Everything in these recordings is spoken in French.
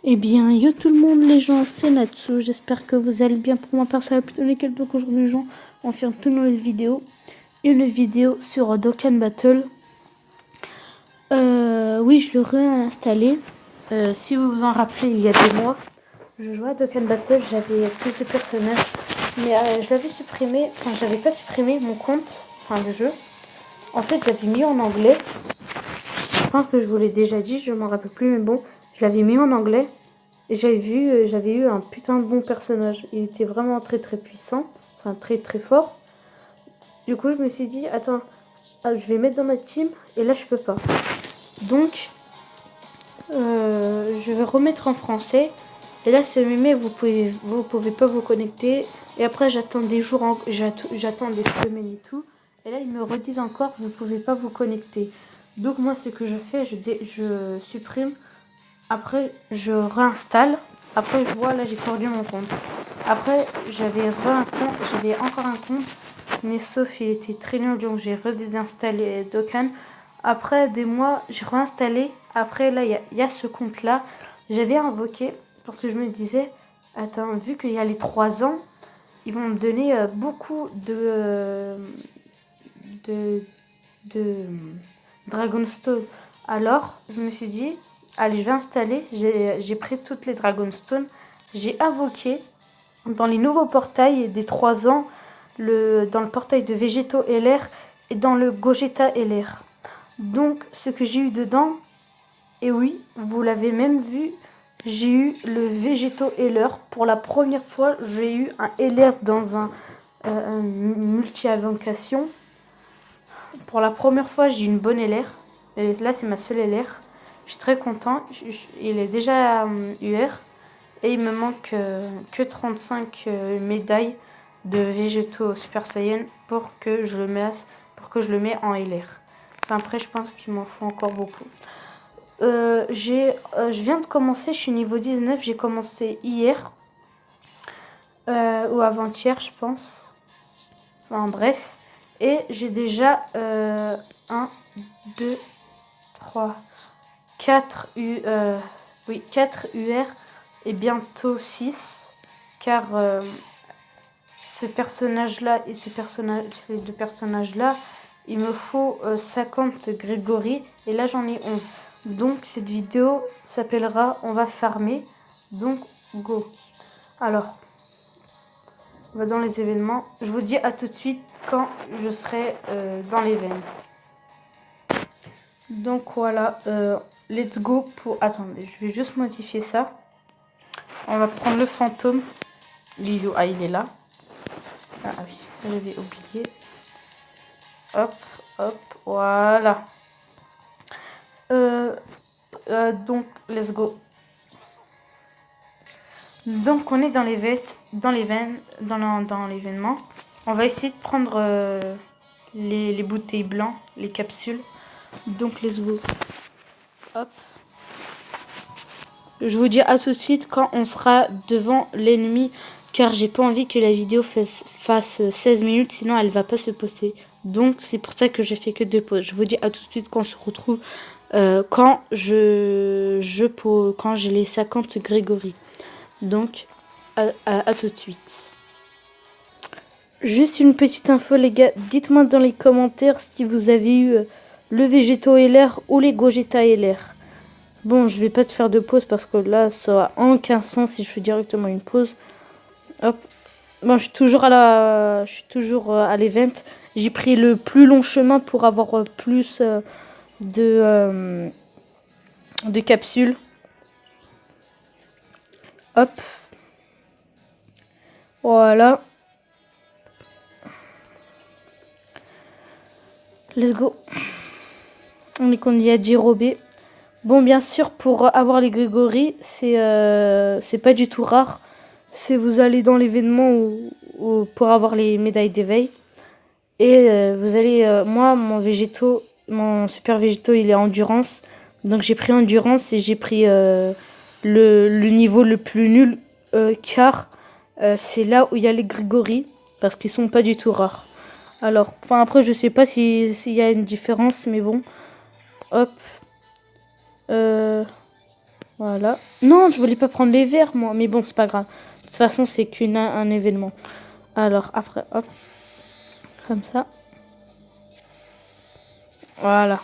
Eh bien, yo tout le monde, les gens, c'est Natsu. J'espère que vous allez bien. Pour ma part, ça va plutôt nickel. Donc aujourd'hui, les gens, on fait une toute nouvelle vidéo. Une vidéo sur Dokkan Battle. Oui, je l'ai réinstallé. Si vous vous en rappelez, il y a 2 mois, je jouais à Dokkan Battle. J'avais plus de personnages. Mais je l'avais supprimé. Enfin, j'avais pas supprimé mon compte. Enfin, le jeu. En fait, j'avais mis en anglais. Je pense que je vous l'ai déjà dit. Je m'en rappelle plus. Mais bon, je l'avais mis en anglais. Et j'avais eu un putain de bon personnage. Il était vraiment très très puissant. Enfin, très très fort. Du coup, je me suis dit, attends, je vais mettre dans ma team. Et là, je peux pas. Donc, je vais remettre en français. Et là, c'est mais vous pouvez pas vous connecter. Et après, j'attends des jours, j'attends des semaines et tout. Et là, ils me redisent encore, vous pouvez pas vous connecter. Donc, moi, ce que je fais, je supprime. Après, je réinstalle. Après, je vois, là, j'ai perdu mon compte. Après, j'avais encore un compte. Mais sauf, il était très nul. Donc, j'ai redésinstallé Dokkan. Après des mois, j'ai réinstallé. Après, là, il y a ce compte-là. J'avais invoqué. Parce que je me disais, attends, vu qu'il y a les 3 ans, ils vont me donner beaucoup de Dragonstone. Alors, je me suis dit, allez, je vais installer. J'ai pris toutes les Dragonstone. J'ai invoqué dans les nouveaux portails des 3 ans, dans le portail de Végéto LR et dans le Gogeta LR. Donc, ce que j'ai eu dedans, et oui, vous l'avez même vu, j'ai eu le Végéto LR. Pour la première fois, j'ai eu un LR dans un multi-invocation. Pour la première fois, j'ai une bonne LR. Et là, c'est ma seule LR. Je suis très content. Il est déjà UR. Et il me manque que 35 médailles de végétaux Super Saiyan pour que je le mette en LR. Enfin, après, je pense qu'il m'en faut encore beaucoup. Je viens de commencer, je suis niveau 19. J'ai commencé hier. Ou avant-hier, je pense. Enfin, bref. Et j'ai déjà 1, 2, 3, 4 UR et bientôt 6. Car ce personnage-là et ces 2 personnages-là, il me faut 50 Grégory. Et là, j'en ai 11. Donc, cette vidéo s'appellera On va farmer. Donc, go. Alors, on va dans les événements. Je vous dis à tout de suite quand je serai dans l'événement. Donc voilà, let's go pour... Attendez, je vais juste modifier ça. On va prendre le fantôme. Lilo, il est là. Ah oui, j'avais oublié. Hop, hop, voilà. Donc, let's go. Donc, on est dans l'événement. On va essayer de prendre les bouteilles blancs, les capsules. Donc, let's go. Hop. Je vous dis à tout de suite quand on sera devant l'ennemi. Car j'ai pas envie que la vidéo fasse 16 minutes. Sinon, elle va pas se poster. Donc, c'est pour ça que j'ai fait que 2 pauses. Je vous dis à tout de suite quand on se retrouve. Quand j'ai les 50 Grégory. Donc, à tout de suite. Juste une petite info, les gars. Dites-moi dans les commentaires si vous avez eu le Végéto LR ou les Gogeta LR. Bon, je vais pas te faire de pause parce que là, ça a aucun sens si je fais directement une pause. Hop. Bon, je suis toujours à l'event. J'ai pris le plus long chemin pour avoir plus de capsules. Hop. Voilà. Let's go. On est qu'on y a dérobé. Bon, bien sûr, pour avoir les Grégory, c'est pas du tout rare. C'est vous allez dans l'événement ou pour avoir les médailles d'éveil. Et vous allez... moi, mon super végétaux, il est endurance. Donc j'ai pris endurance et j'ai pris le niveau le plus nul. Car c'est là où il y a les Grégory. Parce qu'ils sont pas du tout rares. Alors, enfin après, je sais pas s'il y a une différence, mais bon. Hop. Voilà. Non, je voulais pas prendre les verres, moi. Mais bon, c'est pas grave. De toute façon, c'est qu'un événement. Alors, après, hop. Comme ça. Voilà.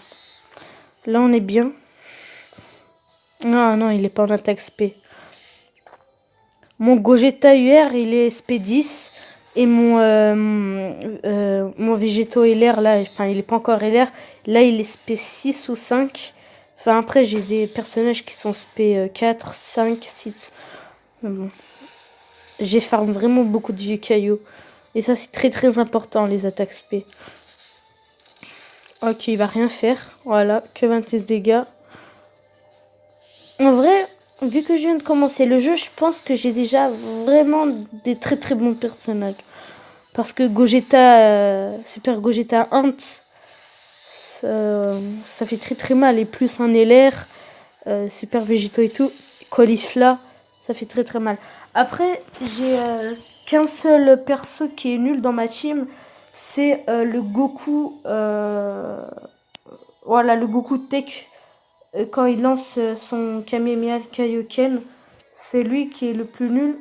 Là, on est bien. Non, non, il est pas en attaque SP. Mon Gogeta UR, il est SP10. Et mon Végéto LR, là, enfin, il est pas encore LR. Là, il est SP6 ou 5. Enfin, après, j'ai des personnages qui sont SP4, 5, 6. Mais bon. J'ai farm vraiment beaucoup de vieux cailloux. Et ça, c'est très très important, les attaques SP. Ok, il va rien faire. Voilà, que 26 dégâts. En vrai, vu que je viens de commencer le jeu, je pense que j'ai déjà vraiment des très très bons personnages. Parce que Gogeta, Super Gogeta Ant, ça fait très très mal. Et plus un LR, Super Végéto et tout, Caulifla, ça fait très très mal. Après, j'ai qu'un seul perso qui est nul dans ma team, c'est le Goku. Voilà, le Goku Tech. Quand il lance son Kamehameha Kaioken, c'est lui qui est le plus nul,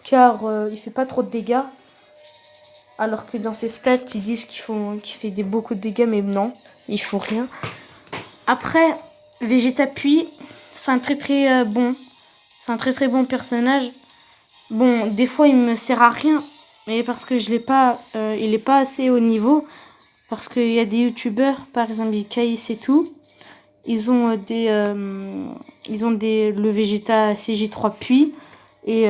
car il fait pas trop de dégâts. Alors que dans ses stats, ils disent qu'il fait beaucoup de dégâts, mais non, il faut rien. Après, Vegeta Puis, c'est un très très bon. C'est un très très bon personnage. Bon, des fois, il me sert à rien, mais parce que je l'ai pas, il est pas assez haut niveau. Parce qu'il y a des youtubeurs, par exemple, Kaïs et tout. Ils ont le Vegeta CG3 Puis. Et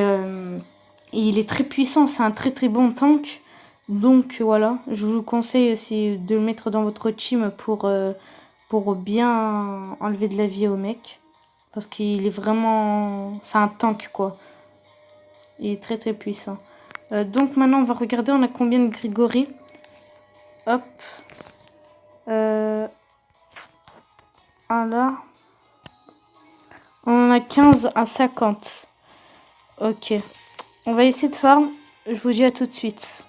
il est très puissant, c'est un très très bon tank. Donc voilà, je vous conseille aussi de le mettre dans votre team pour bien enlever de la vie au mec. Parce qu'il est vraiment... C'est un tank quoi. Il est très très puissant. Donc maintenant on va regarder, on a combien de Grigori. Hop. Là. On en a 15 à 50. Ok. On va essayer de farm. Je vous dis à tout de suite.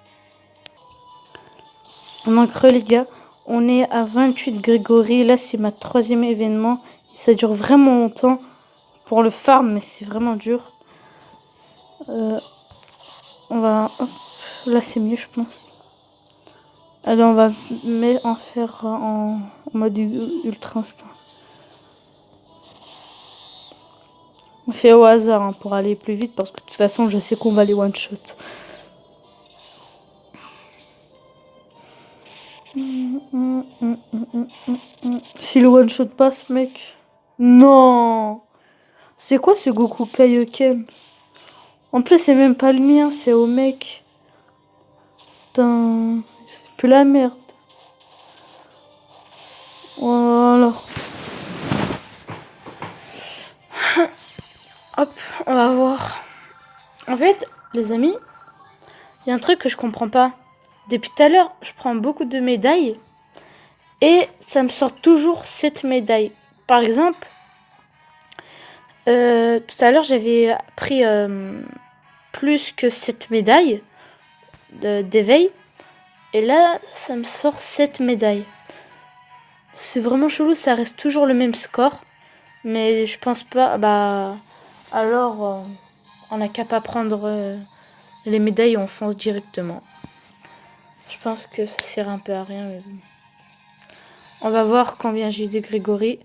Donc les gars, on est à 28 Grégory. Là, c'est ma 3e événement. Ça dure vraiment longtemps pour le farm, mais c'est vraiment dur. On va... Hop, là, c'est mieux, je pense. Alors, on va en faire en mode ultra instinct. On fait au hasard hein, pour aller plus vite parce que de toute façon, je sais qu'on va les one-shot. Si le one-shot passe, mec. Non. C'est quoi ce Goku Kaioken? En plus, c'est même pas le mien, c'est au mec. Putain, c'est plus la merde. Voilà. Hop, on va voir. En fait, les amis, il y a un truc que je comprends pas. Depuis tout à l'heure, je prends beaucoup de médailles et ça me sort toujours 7 médailles. Par exemple, tout à l'heure, j'avais pris plus que 7 médailles d'éveil. Et là, ça me sort 7 médailles. C'est vraiment chelou, ça reste toujours le même score. Mais je pense pas... Bah... Alors, on n'a qu'à pas prendre les médailles, on fonce directement. Je pense que ça sert un peu à rien. Mais bon. On va voir combien j'ai eu de Grégory.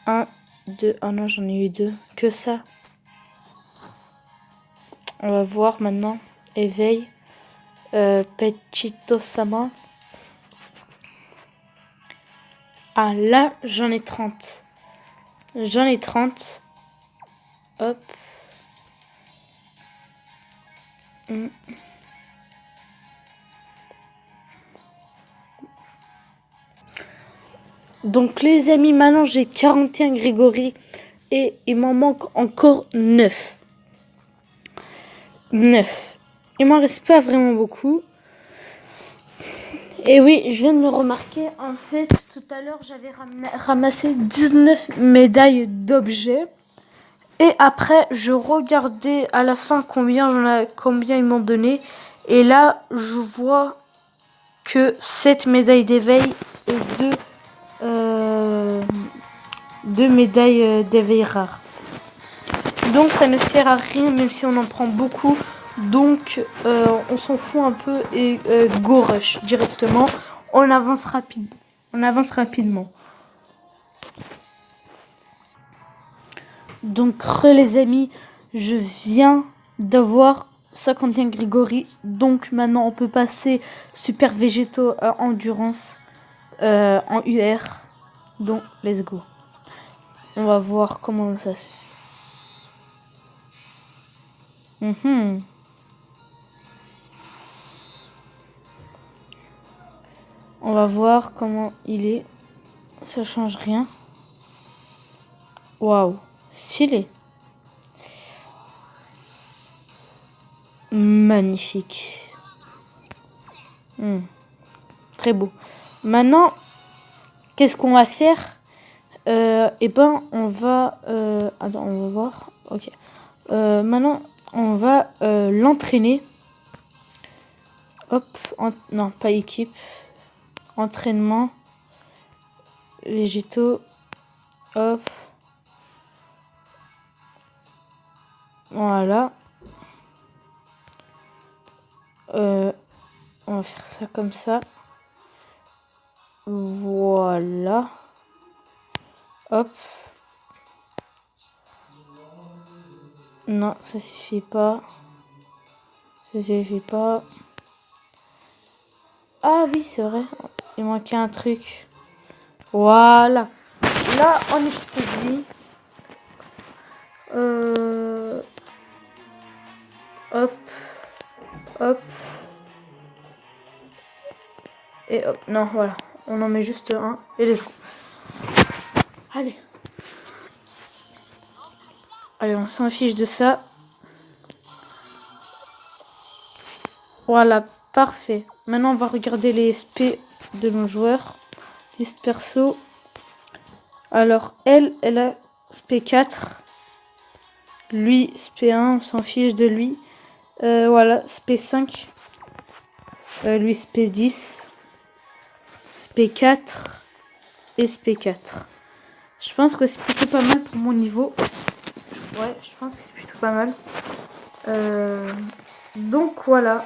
1, 2... Oh non, j'en ai eu 2. Que ça. On va voir maintenant. Éveil. Petito-sama. Ah, là, j'en ai 30. J'en ai 30. Hop. Donc les amis, maintenant j'ai 41 Grégory et il m'en manque encore 9. 9. Il m'en reste pas vraiment beaucoup. Et oui, je viens de me remarquer, en fait, tout à l'heure j'avais ramassé 19 médailles d'objets. Et après, je regardais à la fin combien ils m'ont donné. Et là, je vois que 7 médailles d'éveil et 2 médailles d'éveil rares. Donc ça ne sert à rien même si on en prend beaucoup. Donc on s'en fout un peu et go rush directement. On avance rapidement. Donc les amis, je viens d'avoir 51 Grégory. Donc maintenant on peut passer super végétaux endurance en UR. Donc let's go. On va voir comment ça se fait. On va voir comment il est. Ça change rien. Waouh, stylé. Magnifique. Très beau. Maintenant, qu'est-ce qu'on va faire? Eh ben, on va... attends, on va voir. Ok. Maintenant, on va l'entraîner. Hop. Non, pas équipe. Entraînement. Végétaux. Hop. Voilà. On va faire ça comme ça. Voilà. Hop. Non, ça suffit pas. Ça suffit pas. Ah oui, c'est vrai. Il manquait un truc. Voilà. Là, on est établi. Hop. Hop. Et hop. Non, voilà. On en met juste un. Et let's go. Allez. Allez, on s'en fiche de ça. Voilà, parfait. Maintenant, on va regarder les SP de nos joueurs. Liste perso. Alors, elle a SP4. Lui, SP1, on s'en fiche de lui. Voilà, SP5. Lui, SP10. SP4. Et SP4. Je pense que c'est plutôt pas mal pour mon niveau. Ouais, je pense que c'est plutôt pas mal. Donc voilà.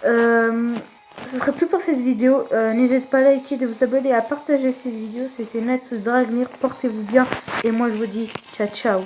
Ce serait tout pour cette vidéo. N'hésitez pas à liker, de vous abonner et à partager cette vidéo. C'était Net Dragnir. Portez-vous bien. Et moi je vous dis ciao ciao.